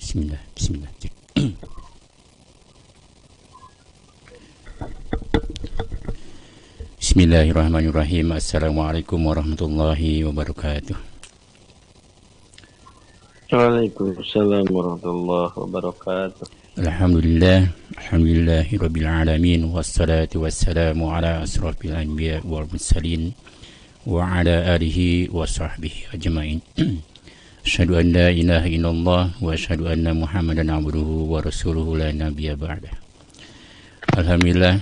Bismillah, Bismillah. Bismillahirrahmanirrahim. Assalamualaikum warahmatullahi wabarakatuh. Waalaikumsalam warahmatullahi wabarakatuh. Alhamdulillah, alhamdulillahi rabbil alamin, wassalatu wassalamu ala asrafil anbiya wal mursalin wa ala alihi wa sahbihi ajmain. Asyhadu an la ilaha illallah wa asyhadu anna Muhammadan abduhu wa rasuluhu la nabiyya ba'dah. Alhamdulillah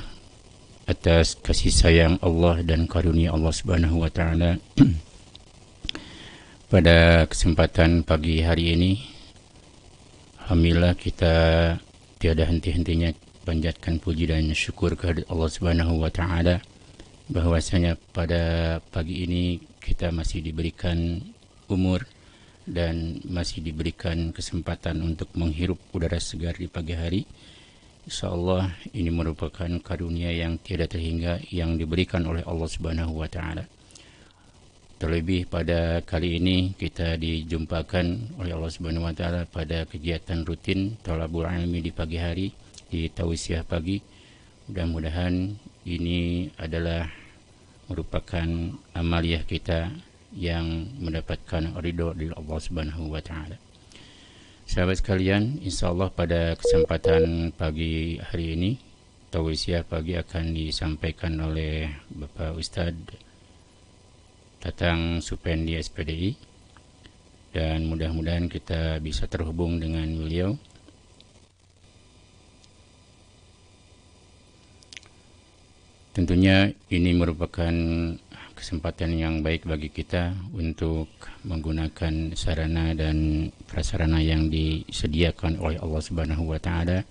atas kasih sayang Allah dan karunia Allah Subhanahu wa taala. Pada kesempatan pagi hari ini, alhamdulillah kita tiada henti-hentinya panjatkan puji dan syukur kehadirat Allah Subhanahu wa taala bahwasanya pada pagi ini kita masih diberikan umur dan masih diberikan kesempatan untuk menghirup udara segar di pagi hari. InsyaAllah ini merupakan karunia yang tiada terhingga yang diberikan oleh Allah Subhanahu wa taala. Terlebih pada kali ini kita dijumpakan oleh Allah Subhanahu wa taala pada kegiatan rutin Thalabul Ilmi di pagi hari di Tausiah pagi. Mudah-mudahan ini adalah merupakan amaliyah kita yang mendapatkan ridho dari Allah Subhanahu wa taala. Sahabat sekalian, insyaallah pada kesempatan pagi hari ini Tausiah pagi akan disampaikan oleh Bapak Ustadz Tatang Supendi SPDI, dan mudah-mudahan kita bisa terhubung dengan beliau. Tentunya ini merupakan kesempatan yang baik bagi kita untuk menggunakan sarana dan prasarana yang disediakan oleh Allah Subhanahu wa taala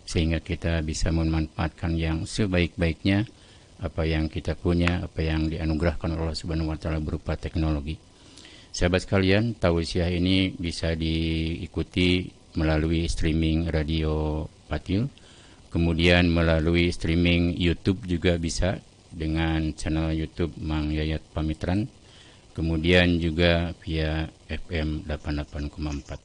sehingga kita bisa memanfaatkan yang sebaik-baiknya apa yang kita punya, apa yang dianugerahkan oleh Allah Subhanahu wa taala berupa teknologi. Sahabat sekalian, Tausiah ini bisa diikuti melalui streaming radio Patil, kemudian melalui streaming YouTube juga bisa dengan channel YouTube Mang Yayat Pamitran, kemudian juga via FM 88,4.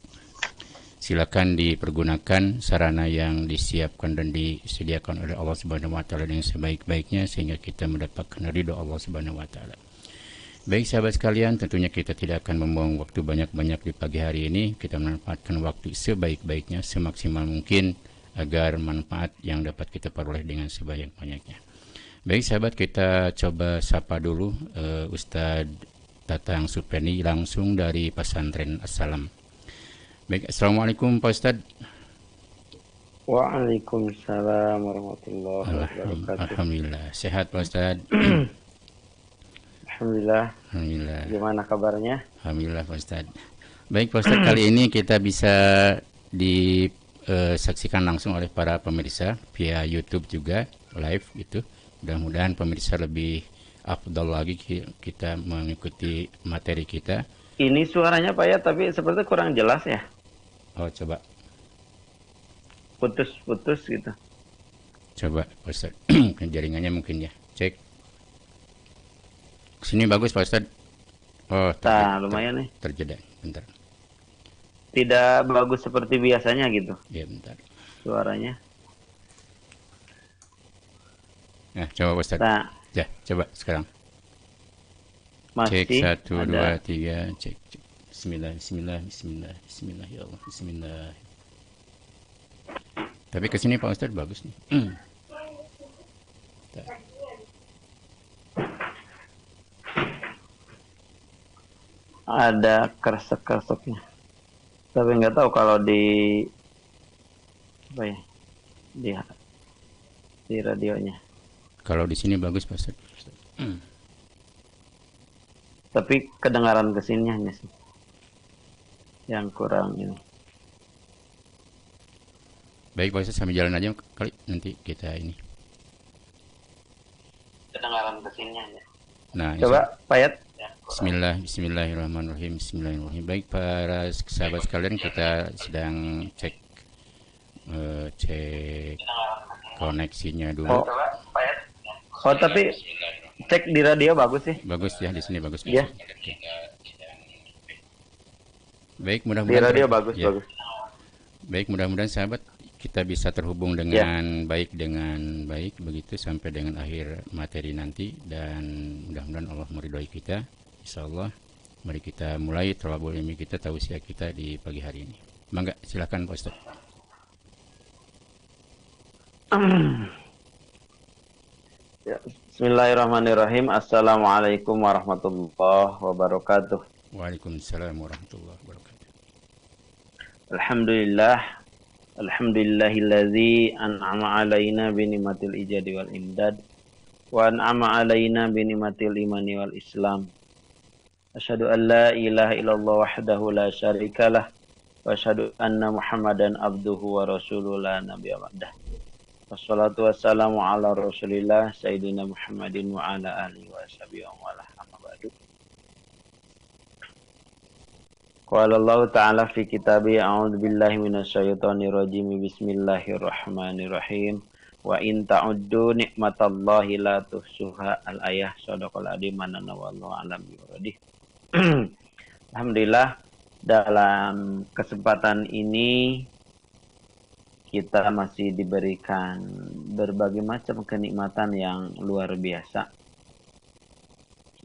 Silakan dipergunakan sarana yang disiapkan dan disediakan oleh Allah Subhanahu wa taala dengan sebaik-baiknya sehingga kita mendapatkan ridho Allah Subhanahu wa taala. Baik sahabat sekalian, tentunya kita tidak akan membuang waktu banyak-banyak di pagi hari ini. Kita memanfaatkan waktu sebaik-baiknya, semaksimal mungkin agar manfaat yang dapat kita peroleh dengan sebanyak-banyaknya. Baik sahabat, kita coba sapa dulu Ustadz Tatang Supendi langsung dari Pesantren Assalam. Baik, Assalamualaikum Pak Ustadz. Waalaikumsalam warahmatullahi wabarakatuh. Alhamdulillah, sehat Pak Ustadz. Alhamdulillah. Alhamdulillah. Gimana kabarnya? Alhamdulillah Pak Ustadz. Baik Pak Ustadz, kali ini kita bisa disaksikan langsung oleh para pemirsa via YouTube juga live gitu. Mudah-mudahan pemirsa lebih afdal lagi kita mengikuti materi kita. Ini suaranya Pak ya, tapi seperti kurang jelas ya. Oh, coba. Putus-putus gitu. Coba, Pak Ustadz. Jaringannya mungkin ya. Cek. Sini bagus, Pak Ustadz. Oh, lumayan nih. Terjeda. Bentar. Tidak bagus seperti biasanya gitu. Ya, bentar. Suaranya. Nah, coba Pak Ustadz. Nah. Ya, coba sekarang. Masih cek 1, ada. 2, 3, cek. Bismillah, bismillah, bismillah, bismillah, ya Allah, bismillah. Tapi kesini Pak Ustadz bagus nih. Ada keresek-kereseknya. Tapi nggak tahu kalau di apa ya, di radionya. Kalau di sini bagus Pak Ustadz. Tapi kedengaran kesininya sih yang kurang ini. Baik Pak Ustadz, sambil jalan aja kali nanti kita ini. Kedengaran kesininya ya. Nah, Coba Pak Yat. Bismillahirrahmanirrahim. Bismillahirrahmanirrahim. Baik para sahabat sekalian, kita sedang cek koneksinya dulu. Oh, tapi cek di radio bagus sih. Bagus ya, di sini bagus. Iya. Baik, Di mudah-mudahan radio bagus, ya. bagus. Baik, mudah-mudahan sahabat kita bisa terhubung Ya, dengan baik begitu sampai dengan akhir materi nanti, dan mudah-mudahan Allah meridhoi kita. Insyaallah, mari kita mulai thalabul ilmi kita, tausiah kita di pagi hari ini. Mangga, silakan Pak Ustaz. ya. Bismillahirrahmanirrahim. Assalamualaikum warahmatullahi wabarakatuh. Waalaikumsalam warahmatullahi wabarakatuh. Alhamdulillah. Alhamdulillahilladzi an'ama alaina binimatil ijadi wal imdad wa an'ama alaina binimatil imani wal islam. Asyhadu an la ilaha illallah wahdahu la syarikalah wa asyhadu anna Muhammadan abduhu wa rasuluhu la nabiyya ba'dah. Wassalatu wassalamu ala Rasulillah Sayyidina Muhammadin wa ala alihi wa sahbihi wa ala amma ba'du. Qala Allah Ta'ala fi kitabi a'udzu billahi minasyaitonir rajim. Bismillahirrahmanirrahim. Wa in ta'uddu nikmatallahi la tuhsuha. Al-ayah shadaqal adzim manana wallahu alam biwaradih. Alhamdulillah, dalam kesempatan ini kita masih diberikan berbagai macam kenikmatan yang luar biasa,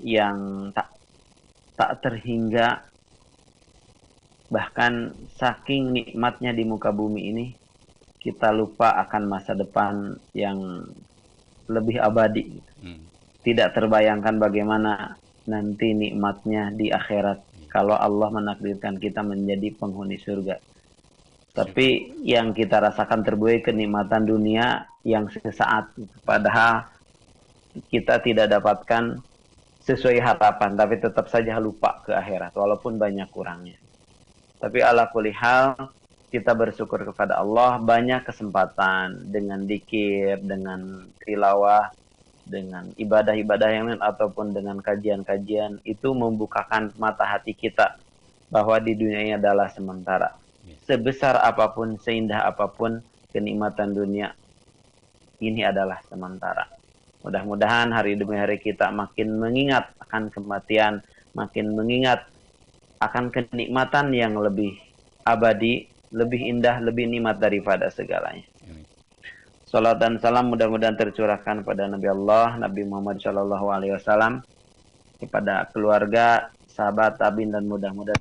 yang tak terhingga. Bahkan saking nikmatnya di muka bumi ini, kita lupa akan masa depan yang lebih abadi. Tidak terbayangkan bagaimana nanti nikmatnya di akhirat kalau Allah menakdirkan kita menjadi penghuni surga. Tapi yang kita rasakan terbuai kenikmatan dunia yang sesaat, padahal kita tidak dapatkan sesuai harapan, tapi tetap saja lupa ke akhirat walaupun banyak kurangnya. Tapi ala kulli hal, kita bersyukur kepada Allah, banyak kesempatan dengan dzikir, dengan tilawah, dengan ibadah-ibadah yang lain ataupun dengan kajian-kajian, itu membukakan mata hati kita bahwa di dunia ini adalah sementara. Sebesar apapun, seindah apapun kenikmatan dunia, ini adalah sementara. Mudah-mudahan hari demi hari kita makin mengingat akan kematian, makin mengingat akan kenikmatan yang lebih abadi, lebih indah, lebih nikmat daripada segalanya. Salat dan salam mudah-mudahan tercurahkan pada Nabi Allah, Nabi Muhammad SAW, kepada keluarga, sahabat, tabi'in, dan mudah-mudahan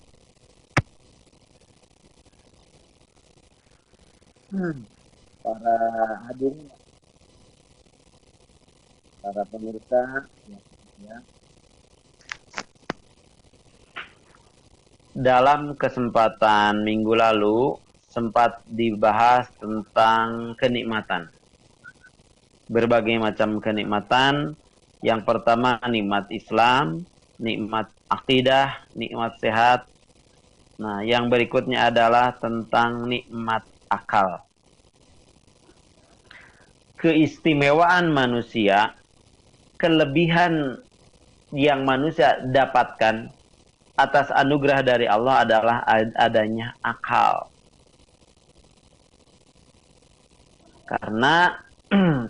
para hadirin, para pemirsa, ya. Dalam kesempatan minggu lalu sempat dibahas tentang kenikmatan. Berbagai macam kenikmatan. Yang pertama nikmat Islam, nikmat akidah, nikmat sehat. Nah, yang berikutnya adalah tentang nikmat akal. Keistimewaan manusia, kelebihan yang manusia dapatkan atas anugerah dari Allah adalah adanya akal. Karena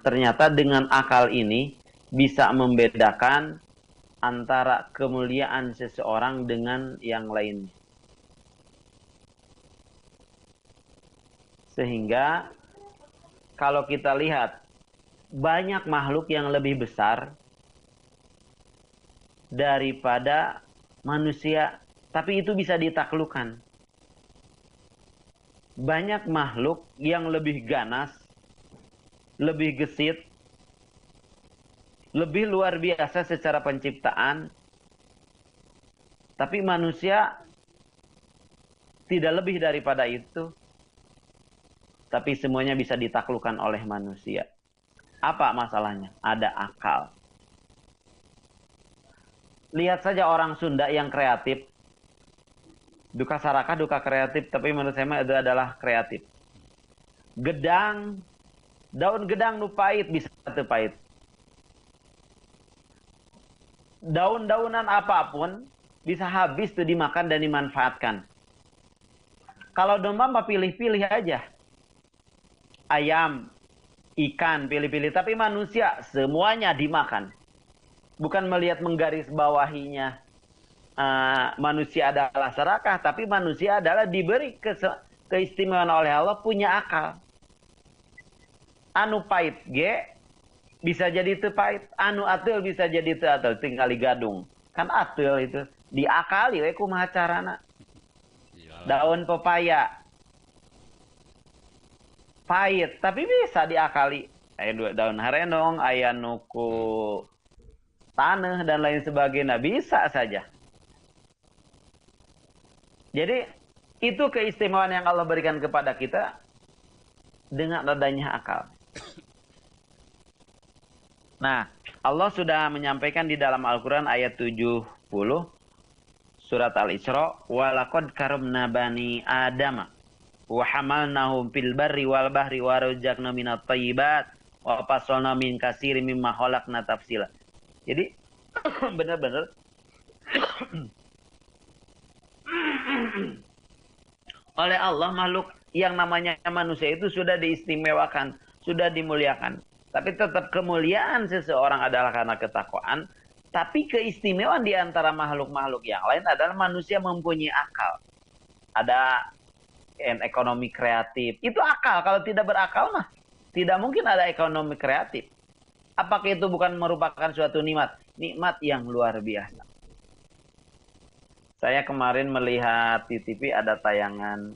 ternyata dengan akal ini bisa membedakan antara kemuliaan seseorang dengan yang lainnya. Sehingga kalau kita lihat banyak makhluk yang lebih besar daripada manusia, tapi itu bisa ditaklukkan. Banyak makhluk yang lebih ganas, lebih gesit, lebih luar biasa secara penciptaan, tapi manusia tidak lebih daripada itu. Tapi semuanya bisa ditaklukkan oleh manusia. Apa masalahnya? Ada akal. Lihat saja orang Sunda yang kreatif. Duka saraka, duka kreatif, tapi menurut saya itu adalah kreatif. Gedang, daun gedang nu pahit bisa teu pahit. Daun-daunan apapun bisa habis tuh dimakan dan dimanfaatkan. Kalau domba mah pilih-pilih aja. Ayam, ikan, pilih-pilih. Tapi manusia semuanya dimakan. Bukan melihat menggaris bawahinya manusia adalah serakah, tapi manusia adalah diberi keistimewaan oleh Allah punya akal. Anu pahit ge bisa jadi teu pahit, anu ateul bisa jadi teu ateul, tinggal digadung. Kan ateul itu diakali we kumaha carana. Daun pepaya pahit tapi bisa diakali. Aya daun harenong, aya nuku tanah dan lain sebagainya, bisa saja. Jadi itu keistimewaan yang Allah berikan kepada kita dengan adanya akal. Nah, Allah sudah menyampaikan di dalam Al-Quran ayat 70 surat Al-Isra, walaqad karamna bani Adama wa hamalnahum fil barri wal bahri wa razaqna minat thayyibat wa fasalna min katsirin mimma khalaqna tafsila. Jadi benar-benar oleh Allah makhluk yang namanya manusia itu sudah diistimewakan, sudah dimuliakan. Tapi tetap kemuliaan seseorang adalah karena ketakwaan. Tapi keistimewaan di antara makhluk-makhluk yang lain adalah manusia mempunyai akal. Ada ekonomi kreatif. Itu akal. Kalau tidak berakal mah tidak mungkin ada ekonomi kreatif. Apakah itu bukan merupakan suatu nikmat? Nikmat yang luar biasa. Saya kemarin melihat di TV ada tayangan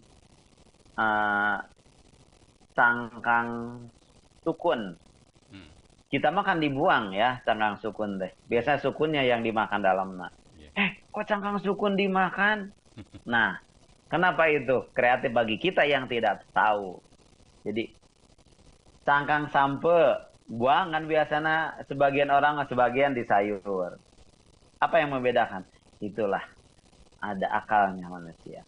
cangkang sukun. Kita makan dibuang ya cangkang sukun deh. Biasa sukunnya yang dimakan dalamnya. Kok cangkang sukun dimakan? Nah, kenapa itu? Kreatif bagi kita yang tidak tahu. Jadi cangkang sampe buang kan biasanya sebagian orang, sebagian di sayur. Apa yang membedakan? Itulah ada akalnya manusia.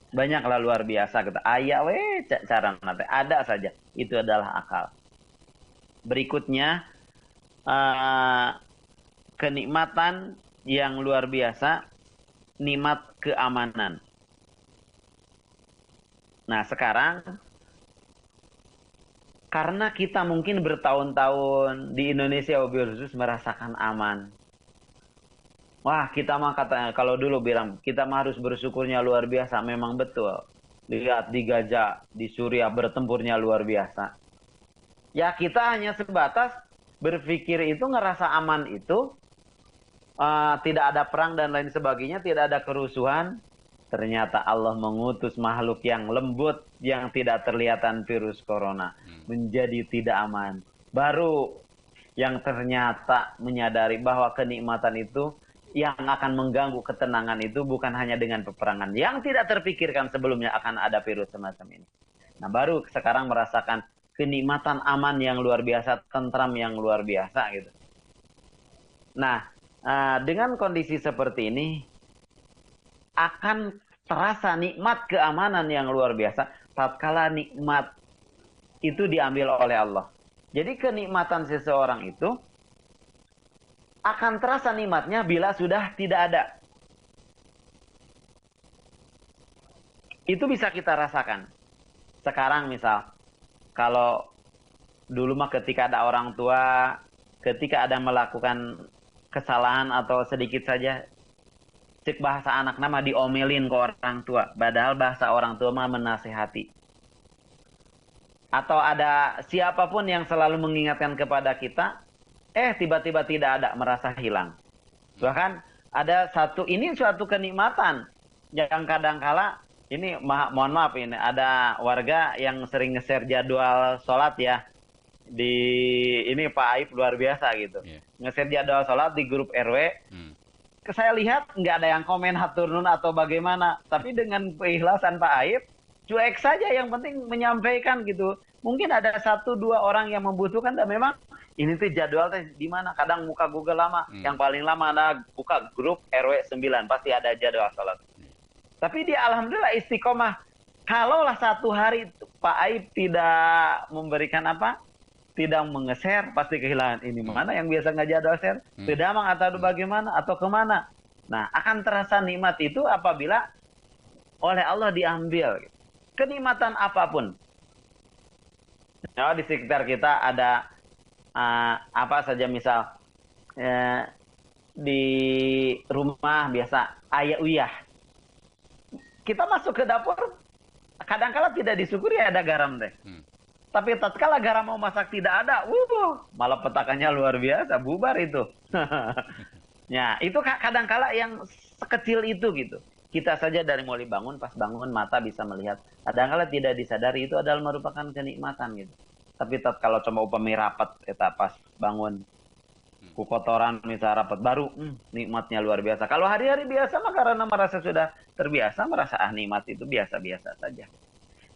Banyaklah luar biasa kita. Ayah cara nanti ada saja. Itu adalah akal. Berikutnya kenikmatan yang luar biasa, nikmat keamanan. Nah sekarang karena kita mungkin bertahun-tahun di Indonesia khusus merasakan aman. Wah kita mah katanya kalau dulu bilang kita mah harus bersyukurnya luar biasa, memang betul. Lihat di Gaza, di Suriah bertempurnya luar biasa. Ya kita hanya sebatas berpikir itu ngerasa aman itu tidak ada perang dan lain sebagainya, tidak ada kerusuhan. Ternyata Allah mengutus makhluk yang lembut yang tidak terlihatan virus corona menjadi tidak aman. Baru yang ternyata menyadari bahwa kenikmatan itu yang akan mengganggu ketenangan itu bukan hanya dengan peperangan yang tidak terpikirkan sebelumnya akan ada virus semacam ini. Nah baru sekarang merasakan kenikmatan aman yang luar biasa, tentram yang luar biasa gitu. Nah, dengan kondisi seperti ini akan terasa nikmat keamanan yang luar biasa tatkala nikmat itu diambil oleh Allah. Jadi kenikmatan seseorang itu akan terasa nikmatnya bila sudah tidak ada. Itu bisa kita rasakan. Sekarang misal kalau dulu mah ketika ada orang tua, ketika ada melakukan kesalahan atau sedikit saja, cek bahasa anak nama diomelin ke orang tua. Padahal bahasa orang tua mah menasehati. Atau ada siapapun yang selalu mengingatkan kepada kita, tiba-tiba tidak ada, merasa hilang. Bahkan ada suatu kenikmatan yang kadangkala ini mohon maaf ini ada warga yang sering nge-share jadwal sholat ya di ini Pak Aib luar biasa gitu. Nge-share jadwal sholat di grup RW. Saya lihat nggak ada yang komen hatur nun atau bagaimana, tapi dengan keikhlasan Pak Aib cuek saja, yang penting menyampaikan gitu. Mungkin ada 1-2 orang yang membutuhkan dan memang ini tuh jadwal teh di mana, kadang buka Google lama, yang paling lama ada buka grup RW 9 pasti ada jadwal sholat. Tapi dia alhamdulillah istiqomah. Kalaulah satu hari Pak Aib tidak memberikan apa, tidak menge-share, pasti kehilangan ini mana yang biasa nggak jadwal share, tidak mang atau bagaimana atau kemana. Nah akan terasa nikmat itu apabila oleh Allah diambil. Kenikmatan apapun. Di sekitar kita ada apa saja misal di rumah biasa ayah uyah. Kita masuk ke dapur, kadang-kala tidak disyukuri ada garam teh. Tapi tatkala garam mau masak tidak ada, malah petakannya luar biasa, bubar itu. Ya, itu kadang-kala yang sekecil itu gitu. Kita saja dari mulai bangun, pas bangun mata bisa melihat. Kadang-kala tidak disadari itu adalah merupakan kenikmatan gitu. Tapi kalau cuma upami rapat, kita pas bangun, ku kotoran misalnya rapat baru, nikmatnya luar biasa. Kalau hari-hari biasa mah karena merasa sudah terbiasa, merasa nikmat itu biasa-biasa saja.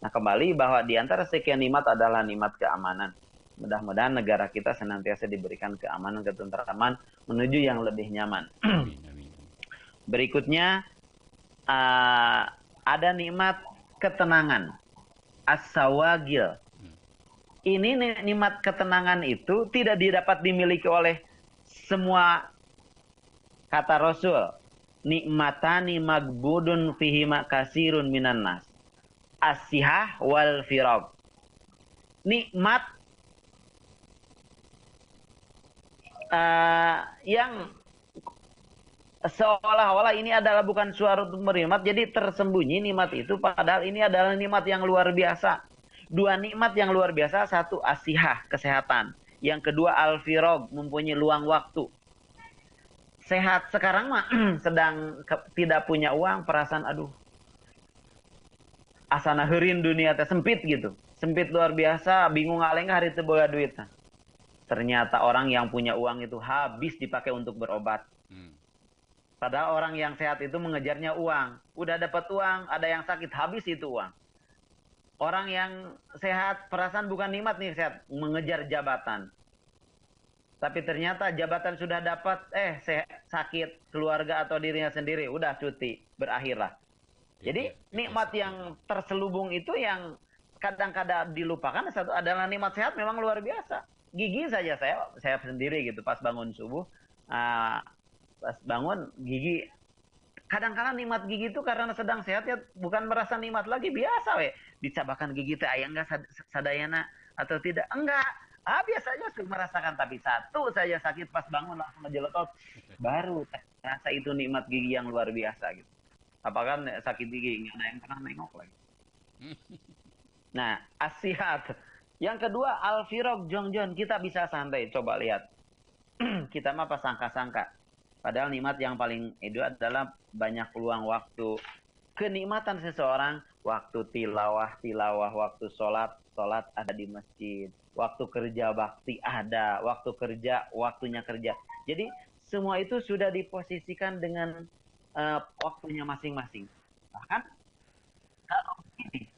Nah kembali bahwa di antara sekian nikmat adalah nikmat keamanan. Mudah-mudahan negara kita senantiasa diberikan keamanan, ketentraman menuju yang lebih nyaman. Berikutnya ada nikmat ketenangan, as-sawagil. Ini nikmat ketenangan itu tidak didapat dimiliki oleh semua, kata Rasul. Nikmatani magbudun fihima kasirun minan nas. As-sihah wal firaq. Nikmat yang seolah-olah ini adalah bukan suatu nikmat, jadi tersembunyi nikmat itu, padahal ini adalah nikmat yang luar biasa. Dua nikmat yang luar biasa, satu as-sihah, kesehatan. Yang kedua al-firaq, mempunyai luang waktu. Sehat sekarang mah sedang tidak punya uang, perasaan aduh, asana heureun dunia teh sempit gitu. Sempit luar biasa, bingung ngaleng hari teu boga duit. Ternyata orang yang punya uang itu habis dipakai untuk berobat. Padahal orang yang sehat itu mengejarnya uang. Udah dapat uang, ada yang sakit, habis itu uang. Orang yang sehat, perasaan bukan nikmat nih sehat, mengejar jabatan. Tapi ternyata jabatan sudah dapat, sakit keluarga atau dirinya sendiri, udah cuti, berakhirlah. Jadi nikmat yang terselubung itu yang kadang-kadang dilupakan, satu adalah nikmat sehat memang luar biasa. Gigi saja saya sendiri gitu, pas bangun subuh, pas bangun gigi, kadang-kadang nikmat gigi itu karena sedang sehat ya bukan merasa nikmat lagi, biasa dicabakan gigi teh aya enggak sadayana atau tidak, enggak. Biasanya sudah merasakan, tapi satu saja sakit pas bangun langsung ngejeletot, baru rasa itu nikmat gigi yang luar biasa gitu. Apakah sakit gigi nggak ada yang pernah nengok lagi. Nah, asihat. Yang kedua al-firaq, jongjon, kita bisa santai, coba lihat. Kita mah pas sangka-sangka. Padahal nikmat yang paling itu adalah banyak luang waktu. Kenikmatan seseorang, waktu tilawah, waktu sholat ada di masjid. Waktu kerja bakti ada, waktu kerja, waktunya kerja. Jadi semua itu sudah diposisikan dengan waktunya masing-masing. Bahkan kalau begini,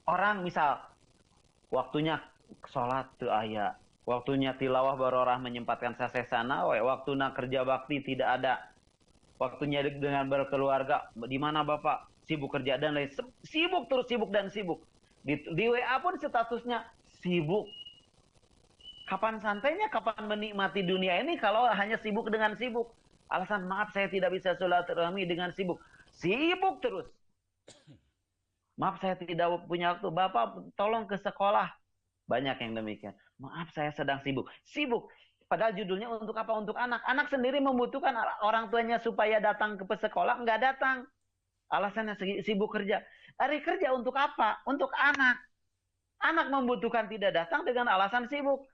orang misal waktunya sholat tuh aya, waktunya tilawah baru orang menyempatkan sasesana, waktunya kerja bakti tidak ada, waktunya dengan berkeluarga, di mana bapak sibuk kerja dan lain, sibuk terus sibuk dan sibuk. Di WA pun statusnya sibuk. Kapan santainya, kapan menikmati dunia ini kalau hanya sibuk dengan sibuk? Alasan maaf saya tidak bisa silaturahmi dengan sibuk. Sibuk terus. Maaf saya tidak punya waktu. Bapak tolong ke sekolah. Banyak yang demikian. Maaf saya sedang sibuk. Sibuk. Padahal judulnya untuk apa? Untuk anak. Anak sendiri membutuhkan orang tuanya supaya datang ke sekolah. Enggak datang. Alasannya sibuk kerja. Hari kerja untuk apa? Untuk anak. Anak membutuhkan tidak datang dengan alasan sibuk.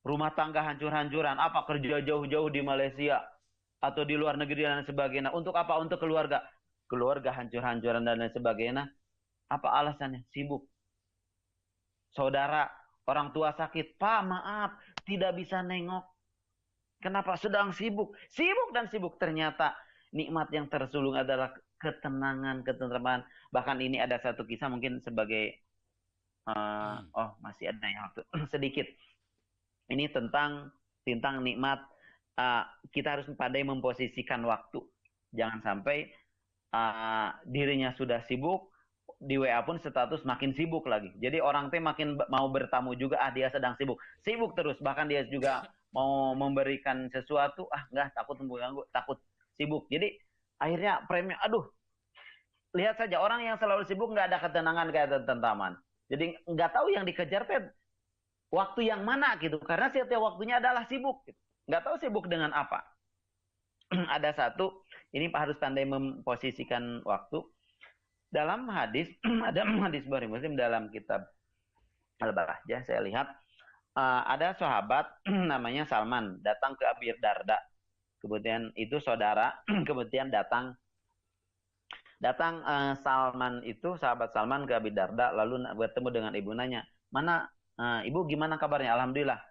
Rumah tangga hancur-hancuran. Apa? Kerja jauh-jauh di Malaysia. Atau di luar negeri dan sebagainya. Untuk apa? Untuk keluarga. Keluarga hancur-hancuran dan lain sebagainya. Apa alasannya? Sibuk. Saudara, orang tua sakit. Pak, maaf. Tidak bisa nengok. Kenapa? Sedang sibuk. Sibuk dan sibuk. Ternyata nikmat yang tersulung adalah ketenangan, ketentraman. Bahkan ini ada satu kisah mungkin sebagai masih ada yang waktu sedikit. Ini tentang nikmat. Kita harus pandai memposisikan waktu. Jangan sampai dirinya sudah sibuk, di WA pun status makin sibuk lagi. Jadi orang teh makin mau bertamu juga, dia sedang sibuk. Sibuk terus, bahkan dia juga mau memberikan sesuatu, enggak, takut mengganggu, takut sibuk. Jadi akhirnya premium, lihat saja orang yang selalu sibuk nggak ada ketenangan, nggak ada ketentraman. Jadi nggak tahu yang dikejar teh waktu yang mana gitu, karena setiap waktunya adalah sibuk. Nggak tahu sibuk dengan apa. Ada satu Ini harus pandai memposisikan waktu. Dalam hadis, ada hadis Bukhari Muslim dalam kitab Al-Bahjah, saya lihat ada sahabat namanya Salman datang ke Abi Darda. Kemudian itu saudara, kemudian datang Salman itu, sahabat Salman ke Abi Darda, lalu bertemu dengan ibu, nanya, mana ibu, gimana kabarnya? Alhamdulillah.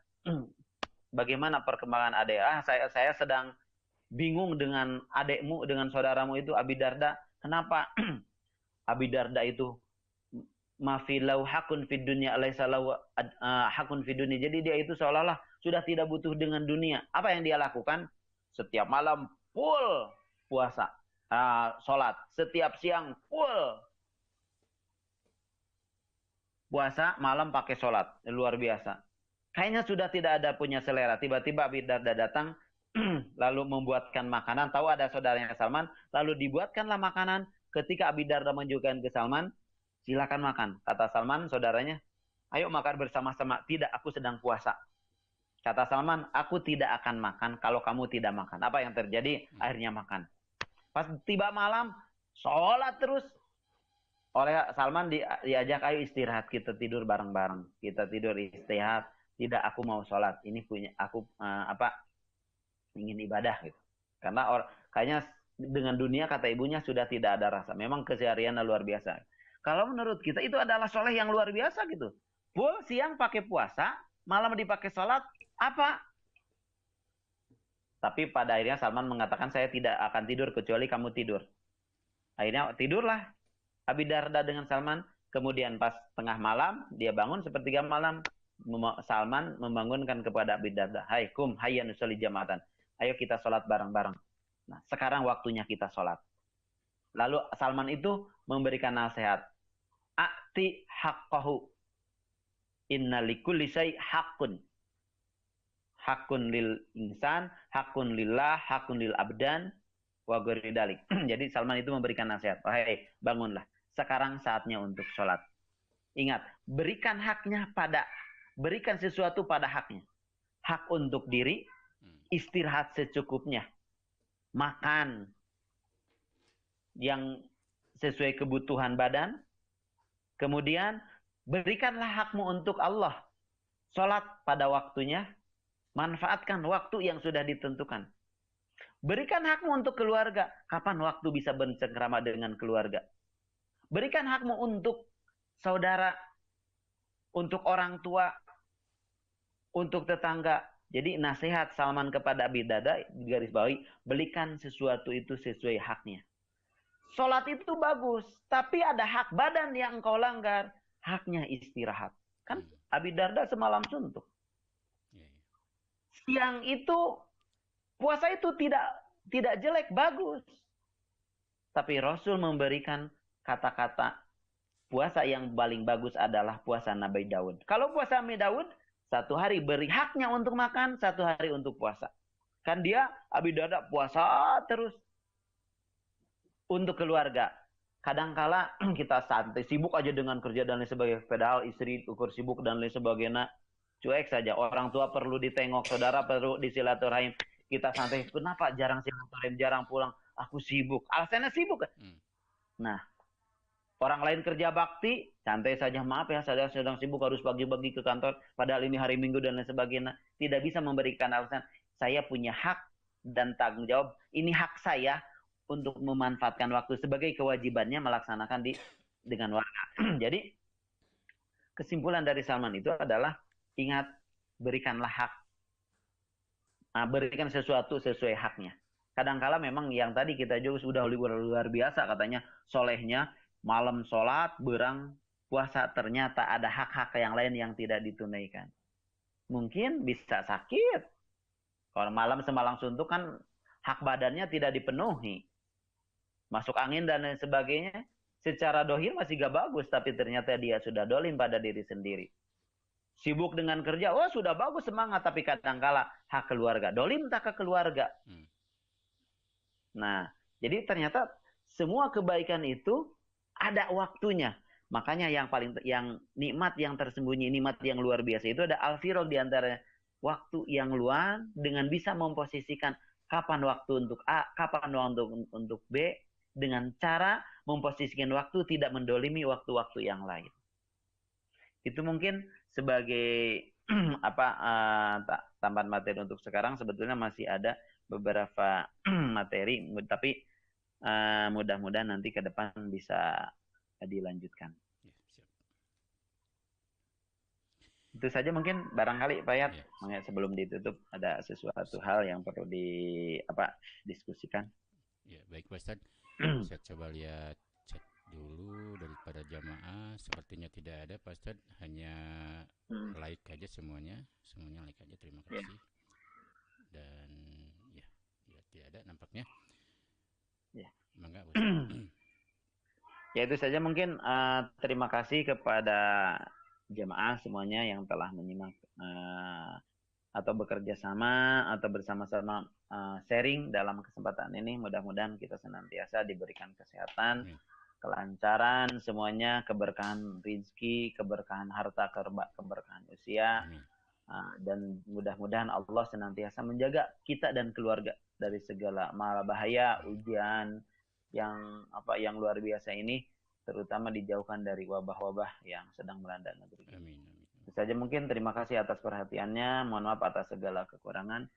Bagaimana perkembangan adek? Saya sedang bingung dengan adekmu, dengan saudaramu itu Abi Darda. Kenapa? Abi Darda itu mafilau hakun fid dunya alaysa lahu hakun fid dunya. Jadi dia itu seolah-olah sudah tidak butuh dengan dunia. Apa yang dia lakukan? Setiap malam full puasa, sholat. Setiap siang full puasa, malam pakai sholat. Luar biasa. Kayaknya sudah tidak ada punya selera. Tiba-tiba Abi Darda datang, lalu membuatkan makanan. Tahu ada saudaranya Salman, lalu dibuatkanlah makanan. Ketika Abi Darda menunjukkan ke Salman, silakan makan. Kata Salman, saudaranya, ayo makan bersama-sama. Tidak, aku sedang puasa. Kata Salman, aku tidak akan makan kalau kamu tidak makan. Apa yang terjadi? Akhirnya makan. Pas tiba malam, sholat terus. Oleh Salman diajak, ayo istirahat, kita tidur bareng-bareng. Kita tidur istirahat. Tidak, aku mau sholat. Ini punya aku ingin ibadah gitu. Karena kayaknya dengan dunia, kata ibunya, sudah tidak ada rasa. Memang kesehariannya luar biasa. Kalau menurut kita itu adalah soleh yang luar biasa gitu. Full siang pakai puasa, malam dipakai sholat, apa? Tapi pada akhirnya Salman mengatakan, saya tidak akan tidur kecuali kamu tidur. Akhirnya tidurlah Abi Darda dengan Salman. Kemudian pas tengah malam, dia bangun sepertiga malam. Salman membangunkan kepada Abi Darda, hai kum hayya nusalli jama'atan. Ayo kita sholat bareng-bareng. Nah, sekarang waktunya kita sholat. Lalu Salman itu memberikan nasihat. A'ti haqqahu. Inna likulli syai' haqqun. Haqqun lil insan, haqqun lillah, haqqun lil abdan, wa ghairi dalik. Jadi Salman itu memberikan nasihat. Hai, bangunlah. Sekarang saatnya untuk sholat. Ingat, berikan sesuatu pada haknya. Hak untuk diri, istirahat secukupnya. Makan yang sesuai kebutuhan badan. Kemudian berikanlah hakmu untuk Allah. Sholat pada waktunya. Manfaatkan waktu yang sudah ditentukan. Berikan hakmu untuk keluarga. Kapan waktu bisa bercengkrama dengan keluarga? Berikan hakmu untuk saudara, untuk orang tua, untuk tetangga. Jadi nasihat Salman kepada Abi Darda, garis bawahi, belikan sesuatu itu sesuai haknya. Sholat itu bagus, tapi ada hak badan yang engkau langgar. Haknya istirahat. Kan Abi Darda semalam suntuk. Siang itu, puasa itu tidak jelek, bagus. Tapi Rasul memberikan kata-kata, puasa yang paling bagus adalah puasa Nabi Daud. Kalau puasa Nabi Daud, satu hari beri haknya untuk makan, satu hari untuk puasa. Kan dia, Abi Darda puasa terus. Untuk keluarga. Kadangkala kita santai, sibuk aja dengan kerja dan lain sebagainya. Padahal istri ukur sibuk dan lain sebagainya. Cuek saja. Orang tua perlu ditengok, saudara perlu disilaturahim. Kita santai, kenapa jarang silaturahim, jarang pulang? Aku sibuk. Alasannya sibuk. Nah, orang lain kerja bakti, santai saja. Maaf ya, saya sedang sibuk, harus pagi-pagi ke kantor. Padahal ini hari Minggu dan lain sebagainya. Tidak bisa memberikan alasan. Saya punya hak dan tanggung jawab. Ini hak saya untuk memanfaatkan waktu sebagai kewajibannya melaksanakan dengan warga. Jadi, kesimpulan dari Salman itu adalah, ingat, berikanlah hak. Berikan sesuatu sesuai haknya. Kadangkala memang yang tadi kita juga sudah luar biasa katanya, solehnya, malam sholat, berang puasa, ternyata ada hak-hak yang lain yang tidak ditunaikan. Mungkin bisa sakit. Kalau malam semalam suntuk kan hak badannya tidak dipenuhi. Masuk angin dan lain sebagainya. Secara dohir masih gak bagus, tapi ternyata dia sudah dolim pada diri sendiri. Sibuk dengan kerja, sudah bagus semangat, tapi kadangkala hak keluarga. Dolim tak ke keluarga. Nah, jadi ternyata semua kebaikan itu ada waktunya. Makanya yang nikmat yang tersembunyi, nikmat yang luar biasa itu ada al-firaq di antara waktu yang luang dengan bisa memposisikan kapan waktu untuk A, kapan waktu untuk B, dengan cara memposisikan waktu tidak mendolimi waktu-waktu yang lain. Itu mungkin sebagai apa tambahan materi untuk sekarang. Sebetulnya masih ada beberapa materi, tapi mudah-mudahan nanti ke depan bisa dilanjutkan. Ya, siap. Itu saja mungkin barangkali Pak Yat. Ya. Sebelum ditutup ada sesuatu hal yang perlu diskusikan. Ya, baik Pak Ustadz. Saya coba lihat chat dulu daripada jamaah. Sepertinya tidak ada Pak Ustadz. Hanya like aja semuanya. Semuanya like aja. Terima kasih. Dan ya tidak ada nampaknya. Ya. Mangga Pak Ustadz. Ya itu saja mungkin. Terima kasih kepada jamaah semuanya yang telah menyimak atau bekerja sama atau bersama-sama sharing dalam kesempatan ini. Mudah-mudahan kita senantiasa diberikan kesehatan, kelancaran semuanya, keberkahan rezeki, keberkahan harta, keberkahan usia. Dan mudah-mudahan Allah senantiasa menjaga kita dan keluarga dari segala mara bahaya, ujian yang luar biasa ini, terutama dijauhkan dari wabah-wabah yang sedang melanda negeri. Amin. Itu saja mungkin. Terima kasih atas perhatiannya. Mohon maaf atas segala kekurangan.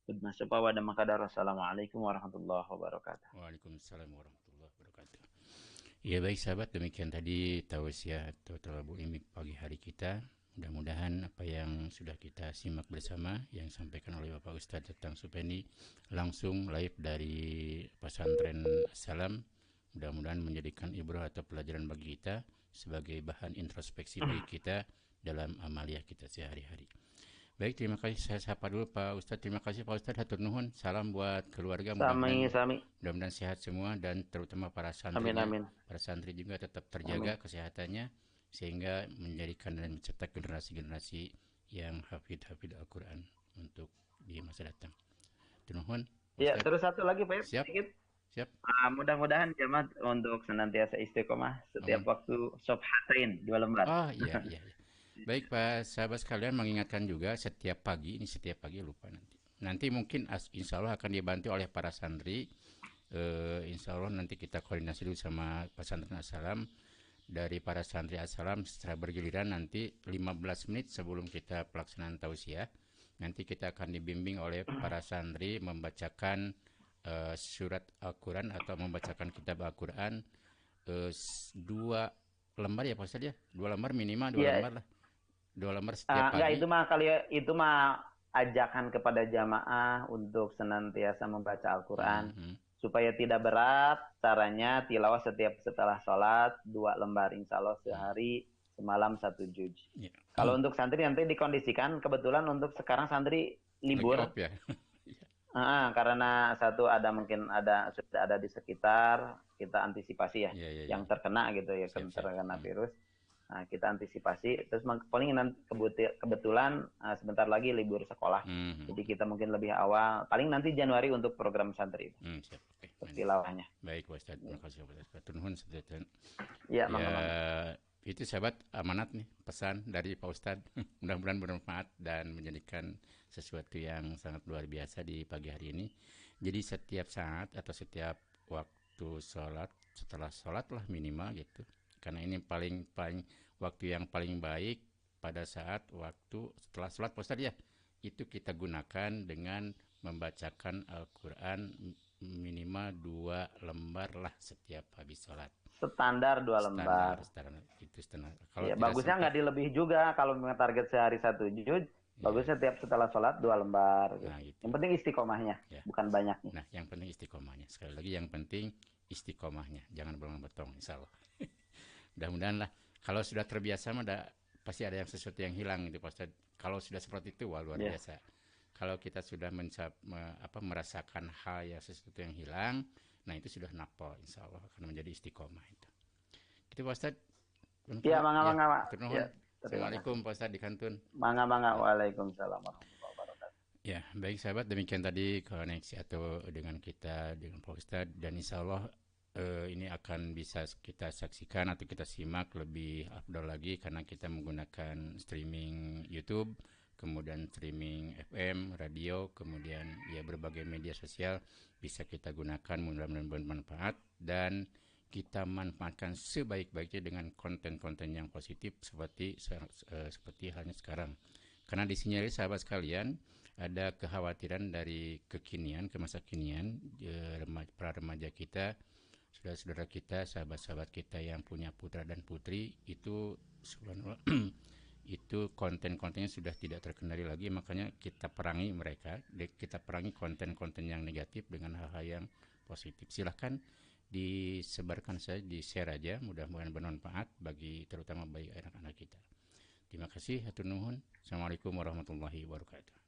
Assalamualaikum warahmatullahi wabarakatuh. Waalaikumsalam warahmatullahi wabarakatuh. Ya baik sahabat, demikian tadi tausiah atau talabul ilmi pagi hari kita. Mudah-mudahan apa yang sudah kita simak bersama yang disampaikan oleh Bapak Ustadz Datang Supendi langsung live dari Pesantren Assalam, mudah-mudahan menjadikan ibrah atau pelajaran bagi kita sebagai bahan introspeksi bagi kita dalam amaliah kita sehari-hari. Baik, terima kasih. Saya sapa dulu Pak Ustadz. Terima kasih Pak Ustadz. Hatur nuhun. Salam buat keluarga. Mudah-mudahan sehat semua dan terutama para santrinya. Amin. Para santri juga tetap terjaga kesehatannya sehingga menjadikan dan mencetak generasi-generasi yang hafid Al-Quran untuk di masa datang. Hatur nuhun. Ya, terus satu lagi Pak. Siap. Mudah-mudahan jemaah untuk senantiasa istiqomah setiap waktu sobhatain 2 lembar. Oh iya. Baik Pak sahabat sekalian, mengingatkan juga setiap pagi lupa nanti mungkin insya Allah akan dibantu oleh para santri. Insya Allah nanti kita koordinasi dulu sama Pesantren Assalam. Dari para santri Assalam secara bergiliran nanti 15 menit sebelum kita pelaksanaan tausiah, nanti kita akan dibimbing oleh para santri membacakan surat Al-Quran atau membacakan kitab Al-Quran 2 lembar ya Pak Ustadz ya, 2 lembar minimal 2 lembar lah. 2 lembar setiap pagi. Enggak, itu mah ajakan kepada jamaah untuk senantiasa membaca Al-Quran. Supaya tidak berat, caranya tilawah setelah sholat 2 lembar, insya Allah sehari, semalam 1 juz. Kalau untuk santri nanti dikondisikan, kebetulan untuk sekarang santri libur. Karena sudah ada di sekitar, kita antisipasi ya, yang terkena gitu ya, terkena virus. Nah, kita antisipasi. Terus paling kebetulan sebentar lagi libur sekolah. Jadi kita mungkin lebih awal. Paling nanti Januari untuk program santri. Siap. Oke. Tilawahnya. Baik, Pak Ustadz. Terima kasih, Pak Ustadz. Ya, itu sahabat amanat nih, pesan dari Pak Ustadz. Mudah-mudahan bermanfaat dan menjadikan sesuatu yang sangat luar biasa di pagi hari ini. Jadi setiap saat atau setiap waktu sholat, setelah sholat lah minimal gitu. Karena ini paling waktu yang paling baik pada saat waktu setelah sholat Pak Ustadz ya, itu kita gunakan dengan membacakan Al-Quran minimal 2 lembar lah setiap habis sholat. Standar 2 lembar. Itu standar. Kalau bagusnya nggak dilebih juga. Kalau memang target sehari 1 juz, bagusnya tiap setelah sholat 2 lembar. Gitu. Gitu. Yang penting istiqomahnya, bukan banyaknya. Nah, yang penting istiqomahnya. Sekali lagi yang penting istiqomahnya. Jangan bolong betong, insya Allah. Mudah-mudahan lah. Kalau sudah terbiasa pasti ada yang sesuatu yang hilang gitu Pak Ustadz. Kalau sudah seperti itu luar biasa. Kalau kita sudah merasakan hal yang sesuatu yang hilang, nah itu sudah napol, insya Allah akan menjadi istiqomah itu. Gitu Pak Ustadz. Iya, mangga Pak. Assalamualaikum Pak Ustadz di Kantun. Mangga. Waalaikumsalam warahmatullahi wabarakatuh. Ya, baik sahabat, demikian tadi koneksi atau dengan kita dengan Pak Ustadz, dan insya Allah ini akan bisa kita saksikan atau kita simak lebih afdal lagi karena kita menggunakan streaming YouTube kemudian streaming FM, radio, kemudian ya berbagai media sosial bisa kita gunakan, mudah-mudahan bermanfaat, dan kita manfaatkan sebaik-baiknya dengan konten-konten yang positif seperti halnya sekarang. Karena disinyalir sahabat sekalian, ada kekhawatiran dari kekinian ke masa kinian, para remaja kita, saudara-saudara kita, sahabat-sahabat kita yang punya putra dan putri, itu subhanallah, itu konten-kontennya sudah tidak terkendali lagi. Makanya kita perangi mereka, kita perangi konten-konten yang negatif dengan hal-hal yang positif. Silahkan disebarkan saja, di-share aja, mudah-mudahan bermanfaat terutama bagi anak-anak kita. Terima kasih, hatur nuhun. Assalamualaikum warahmatullahi wabarakatuh.